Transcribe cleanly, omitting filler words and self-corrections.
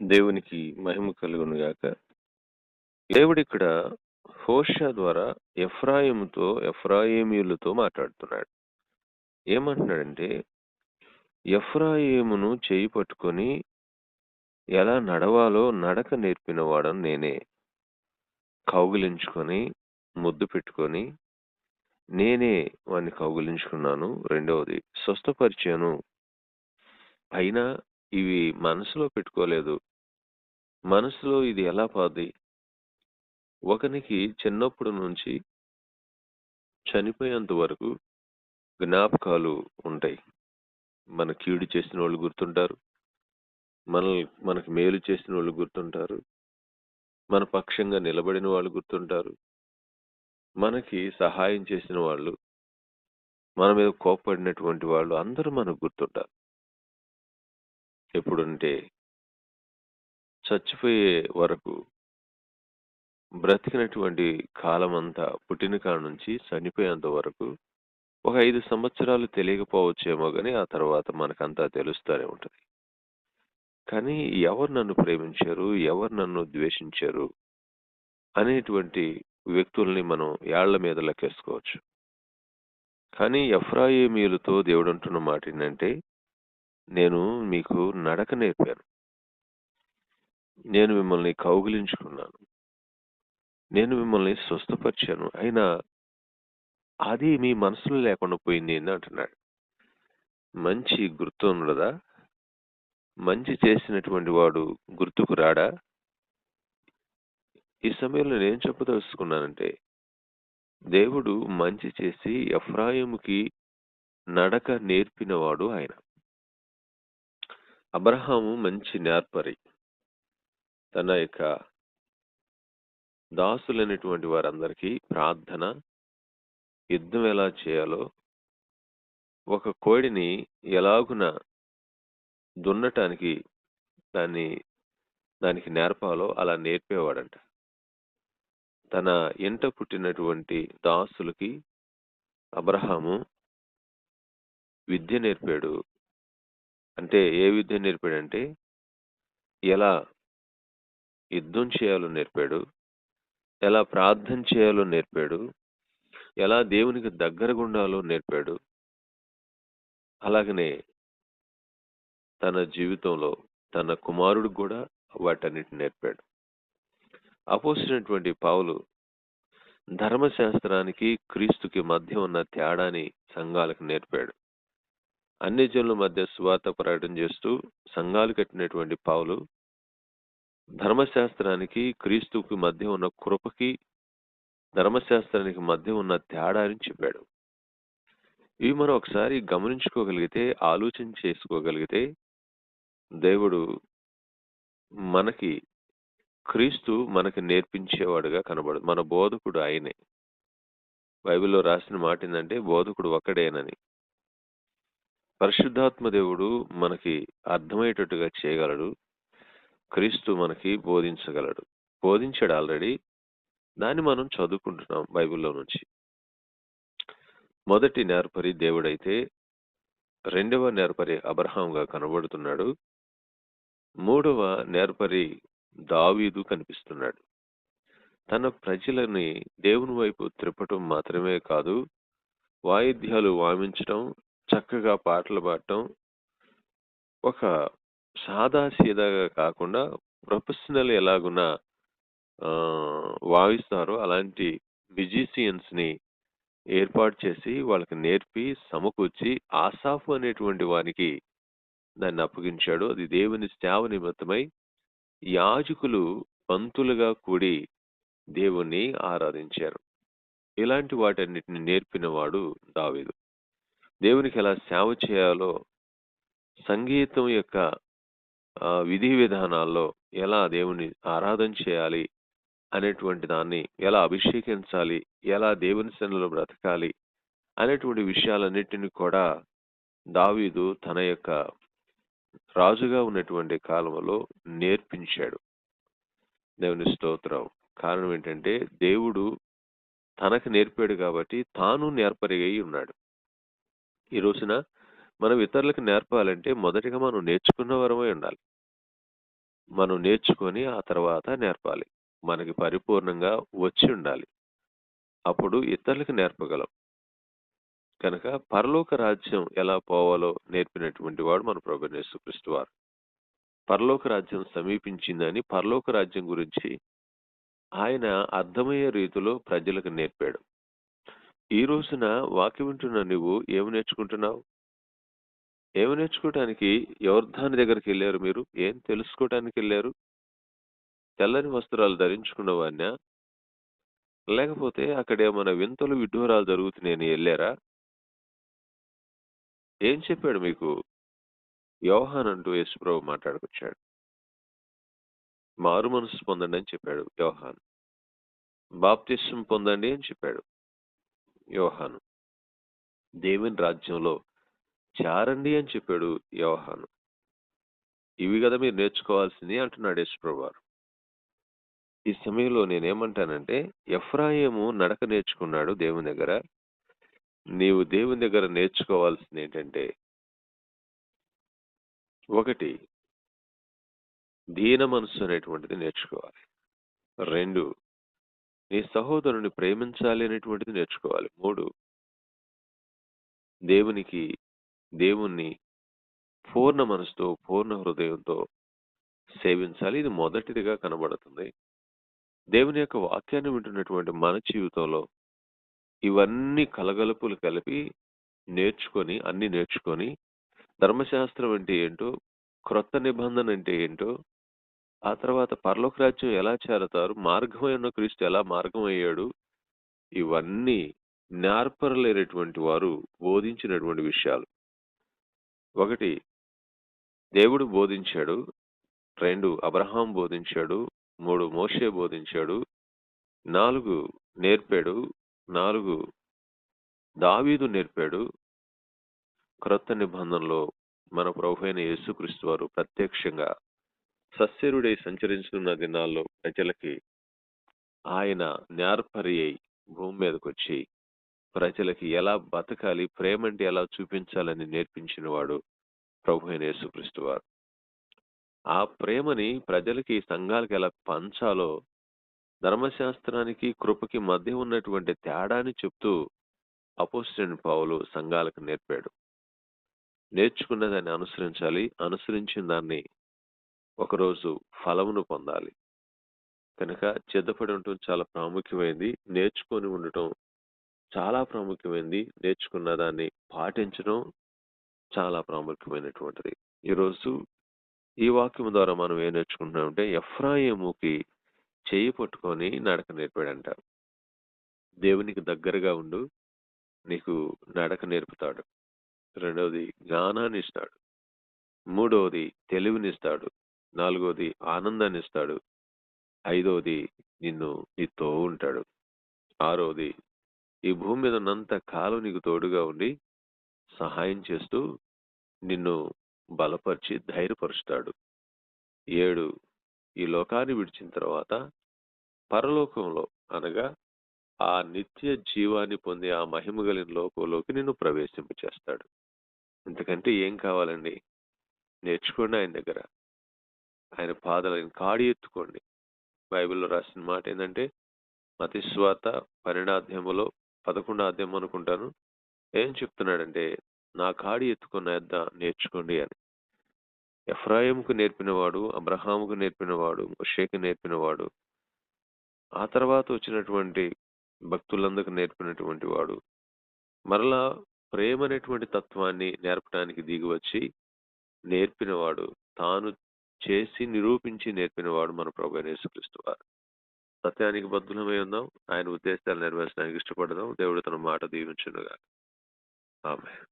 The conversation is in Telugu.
దేవునికి మహిమ కలుగునుగాక. దేవుడిక్కడ హోషేయ ద్వారా ఎఫ్రాయిమీయులతో మాట్లాడుతున్నాడు. ఏమంటున్నాడంటే, ఎఫ్రాయిమును చెయ్యి పట్టుకొని ఎలా నడవాలో నడక నేర్పిన వాడను నేనే. కౌగిలించుకొని, ముద్దు పెట్టుకొని, నేనే వాడిని కౌగిలించుకున్నాను. రెండవది స్వస్థపరిచాను. అయినా ఇవి మనసులో పెట్టుకోలేదు. మనసులో ఇది ఎలా పోద్ది? ఒకనికి చిన్నప్పుడు నుంచి చనిపోయేంత వరకు జ్ఞాపకాలు ఉంటాయి. మన కీడు చేసినోళ్ళు గుర్తుంటారు. మనకి మేలు చేసినోళ్ళు గుర్తుంటారు. మన పక్షంగా నిలబడిన వాళ్ళు గుర్తుంటారు. మనకి సహాయం చేసిన వాళ్ళు, మన మీద కోప్పడినటువంటి వాళ్ళు అందరూ మనకు గుర్తుంటారు. ఎప్పుడంటే చచ్చిపోయే వరకు బ్రతికినటువంటి కాలమంతా పుట్టిన కాడ నుంచి చనిపోయేంత వరకు ఒక 5 సంవత్సరాలు తెలియకపోవచ్చేమో గాని ఆ తర్వాత మనకంతా తెలుస్తూనే ఉంటది. కానీ ఎవరు నన్ను ప్రేమించారు? ఎవరు నన్ను ద్వేషించారు? అనేటువంటి వ్యక్తుల్ని మనం ఏళ్ల మీద లెక్కేసుకోవచ్చు. కానీ ఎఫ్రాయిమీయులతో దేవుడంటున్న మాటేంటంటే, నేను మీకు నడక నేర్పాను. నేను మిమ్మల్ని కౌగిలించుకున్నాను. నేను మిమ్మల్ని స్వస్థపరిచాను. అయినా అది మీ మనసులో లేకుండా పోయిందేంది అంటున్నాడు. మంచి గుర్తుండదా? మంచి చేసినటువంటి వాడు గుర్తుకు రాడా? ఈ సమయంలో నేను చెప్పదలుచుకున్నానంటే, దేవుడు మంచి చేసి ఎఫ్రాయిముకి నడక నేర్పినవాడు ఆయన. అబ్రహాము మంచి నేర్పరి. తన యొక్క దాసులైనటువంటి వారందరికీ ప్రార్థన, యుద్ధం ఎలా చేయాలో, ఒక కోడిని ఎలాగున దున్నటానికి దానికి నేర్పాలో అలా నేర్పేవాడంట. తన ఇంట పుట్టినటువంటి దాసులకి అబ్రహాము విద్య నేర్పాడు. అంటే ఏ విద్య నేర్పాడంటే, ఎలా యుద్ధం చేయాలో నేర్పాడు. ఎలా ప్రార్థన చేయాలో నేర్పాడు. ఎలా దేవునికి దగ్గరగా ఉండాలో నేర్పాడు. అలాగనే తన జీవితంలో తన కుమారుడికి కూడా వాటన్నిటిని నేర్పాడు. అపోస్తలుడైనటువంటి పౌలు ధర్మశాస్త్రానికి క్రీస్తుకి మధ్య ఉన్న తేడాని సంఘాలకు నేర్పాడు. అన్ని జనుల మధ్య సువార్త ప్రకటన చేస్తూ సంఘాలు కట్టినటువంటి పౌలు ధర్మశాస్త్రానికి క్రీస్తుకి మధ్య ఉన్న కృపకి ధర్మశాస్త్రానికి మధ్య ఉన్న తేడాని చెప్పాడు. ఇవి మనం ఒకసారి గమనించుకోగలిగితే, ఆలోచన చేసుకోగలిగితే, దేవుడు మనకి క్రీస్తు మనకి నేర్పించేవాడుగా కనబడు. మన బోధకుడు ఆయనే. బైబిల్లో రాసిన మాట ఏంటంటే, బోధకుడు ఒక్కడేనని. పరిశుద్ధాత్మ దేవుడు మనకి అర్థమయ్యేటట్టుగా చేయగలడు. క్రీస్తు మనకి బోధించగలడు. బోధించాడు ఆల్రెడీ. దాన్ని మనం చదువుకుంటున్నాం బైబిల్లో నుంచి. మొదటి నేర్పరి దేవుడైతే, రెండవ నేర్పరి అబ్రహాంగా కనబడుతున్నాడు. మూడవ నేర్పరి దావీదు కనిపిస్తున్నాడు. తన ప్రజలని దేవుని వైపు త్రిప్పటం మాత్రమే కాదు, వాయిద్యాలు వాయించటం, చక్కగా పాటలు పాడటం, ఒక సాదాసీదాగా కాకుండా ప్రొఫెషనల్ ఎలాగున్నా వాయిస్తారో అలాంటి మ్యూజిషియన్స్ ని ఏర్పాటు చేసి వాళ్ళకి నేర్పి సమకూర్చి ఆసాఫు అనేటువంటి వారికి దాన్ని అప్పగించాడు. అది దేవుని సేవ నిమిత్తమై యాజకులు పంతులుగా కూడి దేవుణ్ణి ఆరాధించారు. ఇలాంటి వాటన్నిటిని నేర్పిన వాడు దావీదు. దేవునికి ఎలా సేవ చేయాలో, సంగీతం యొక్క విధి విధానాల్లో ఎలా దేవుని ఆరాధన చేయాలి అనేటువంటి దాన్ని ఎలా అభిషేకించాలి, ఎలా దేవుని సన్నిధిలో బ్రతకాలి అనేటువంటి విషయాలన్నిటిని కూడా దావీదు తన యొక్క రాజుగా ఉన్నటువంటి కాలంలో నేర్పించాడు. దేవుని స్తోత్రం. కారణం ఏంటంటే, దేవుడు తనకు నేర్పాడు కాబట్టి తాను నేర్పరిగై ఉన్నాడు. ఈ రోజున మనం ఇతరులకు నేర్పాలంటే మొదటిగా మనం నేర్చుకున్న వరమై ఉండాలి. మనం నేర్చుకొని ఆ తర్వాత నేర్పాలి. మనకి పరిపూర్ణంగా వచ్చి ఉండాలి. అప్పుడు ఇతరులకు నేర్పగలం. కనుక పరలోక రాజ్యం ఎలా పోవాలో నేర్పినటువంటి వాడు మన ప్రభువైన యేసుక్రీస్తు వారు. పరలోక రాజ్యం సమీపించిందని పరలోక రాజ్యం గురించి ఆయన అర్థమయ్యే రీతిలో ప్రజలకు నేర్పాడు. ఈ రోజున వాక్యం వింటున్న నువ్వు ఏమి నేర్చుకుంటున్నావు? ఏమి నేర్చుకోవటానికి యోర్దాను దగ్గరికెళ్లారు మీరు? ఏం తెలుసుకోవటానికెళ్లారు? తెల్లని వస్త్రాలు ధరించుకున్న వాడినా? లేకపోతే అక్కడేమన్నా వింతలు, విడ్డూరాలు జరుగుతున్నాయని ఎళ్లారా? ఏం చెప్పాడు మీకు? యోహాను అంటూ యేసుప్రభు మాట్లాడుకొచ్చాడు. మారు మనసు పొందండి అని చెప్పాడు యోహాను. బాప్తిస్మం పొందండి అని చెప్పాడు యోహాను. దేవుని రాజ్యంలో చేరండి అని చెప్పాడు యోహాను. ఇవి గదా మీరు నేర్చుకోవాల్సింది అంటున్నాడు యేసుప్రభువారు. ఈ సమయంలో నేనేమంటానంటే, ఎఫ్రాయిము నడక నేర్చుకున్నాడు దేవుని దగ్గర. నీవు దేవుని దగ్గర నేర్చుకోవాల్సిందేంటంటే, ఒకటి దీన మనస్సు అనేటువంటిది నేర్చుకోవాలి. 2 నీ సహోదరుని ప్రేమించాలి అనేటువంటిది నేర్చుకోవాలి. 3 దేవునికి దేవుణ్ణి పూర్ణ మనసుతో, పూర్ణ హృదయంతో సేవించాలి. ఇది మొదటిదిగా కనబడుతుంది. దేవుని యొక్క వాక్యాన్ని వింటున్నటువంటి మన జీవితంలో ఇవన్నీ కలగలుపులు కలిపి అన్నీ నేర్చుకొని, ధర్మశాస్త్రం అంటే ఏంటో, క్రొత్త నిబంధన అంటే ఏంటో, ఆ తర్వాత పరలోక రాజ్యం ఎలా చేరతారు, మార్గమైన క్రీస్తు ఎలా మార్గమయ్యాడు, ఇవన్నీ నేర్పరలేనటువంటి వారు బోధించినటువంటి విషయాలు. 1 దేవుడు బోధించాడు. 2 అబ్రహాం బోధించాడు. 3 మోషే బోధించాడు. 4 నేర్పాడు. 4 దావీదు నేర్పాడు. క్రొత్త నిబంధనలో మన ప్రభువైన యేసుక్రీస్తు వారు ప్రత్యక్షంగా సస్యరుడై సంచరించుతున్న దినాల్లో ప్రజలకి ఆయన నేర్పరి అయి భూమి మీదకొచ్చి ప్రజలకి ఎలా బతకాలి, ప్రేమంటే ఎలా చూపించాలని నేర్పించిన వాడు ప్రభువైన యేసుక్రీస్తు వారు. ఆ ప్రేమని ప్రజలకి, సంఘాలకి ఎలా పంచాలో ధర్మశాస్త్రానికి, కృపకి మధ్య ఉన్నటువంటి తేడాని చెప్తూ అపోస్తలుడైన పౌలు సంఘాలకు నేర్పాడు. నేర్చుకున్న దాన్ని అనుసరించాలి. అనుసరించిన దాన్ని ఒకరోజు ఫలమును పొందాలి. కనుక సిద్ధపడి ఉండటం చాలా ప్రాముఖ్యమైనది. నేర్చుకొని ఉండటం చాలా ప్రాముఖ్యమైనది. నేర్చుకున్న దాన్ని పాటించడం చాలా ప్రాముఖ్యమైనటువంటిది. ఈరోజు ఈ వాక్యం ద్వారా మనం ఏం నేర్చుకుంటున్నామంటే, ఎఫ్రాయిముకి చెయ్యి పట్టుకొని నడక నేర్పాడంట. దేవునికి దగ్గరగా ఉండు, నీకు నడక నేర్పుతాడు. రెండవది జ్ఞానాన్ని ఇస్తాడు. మూడవది తెలివినిస్తాడు. నాలుగవది ఆనందాన్ని ఇస్తాడు. ఐదవది నీతో ఉంటాడు. ఆరవది ఈ భూమి మీద ఉన్నంత కాలం నీకు తోడుగా ఉండి సహాయం చేస్తూ నిన్ను బలపరిచి ధైర్యపరుస్తాడు. 7 ఈ లోకాన్ని విడిచిన తర్వాత పరలోకంలో అనగా ఆ నిత్య జీవాన్ని పొందే ఆ మహిమ కలిగిన లోకంలోకి నిన్ను ప్రవేశింపచేస్తాడు. ఇంతకంటే ఏం కావాలండి? నేర్చుకోండి ఆయన దగ్గర. ఆయన పాదాలను కాడి ఎత్తుకోండి. బైబిల్‌లో రాసిన మాట ఏందంటే, మత్తయి సువార్త 12వ అధ్యాయంలో 11వ అధ్యాయం అనుకుంటాను. ఏం చెప్తున్నాడంటే, నా కాడి ఎత్తుకొని నా యొద్ద నేర్చుకోండి అని. ఎఫ్రాయిముకు నేర్పినవాడు, అబ్రహాముకు నేర్పినవాడు, మోషేకి నేర్పినవాడు, ఆ తర్వాత వచ్చినటువంటి భక్తులందరికి నేర్పినటువంటి వాడు, మరలా ప్రేమ అనేటువంటి తత్వాన్ని నేర్పడానికి దిగివచ్చి నేర్పినవాడు, తాను చేసి నిరూపించి నేర్పినవాడు మన ప్రభువైన యేసుక్రీస్తు వారు. సత్యానికి బద్ధులమై ఉందాం. ఆయన ఉద్దేశాలు నెరవేర్చడానికి ఇష్టపడదాం. దేవుడు తన మాట దీవించునుగాక. ఆమేన్.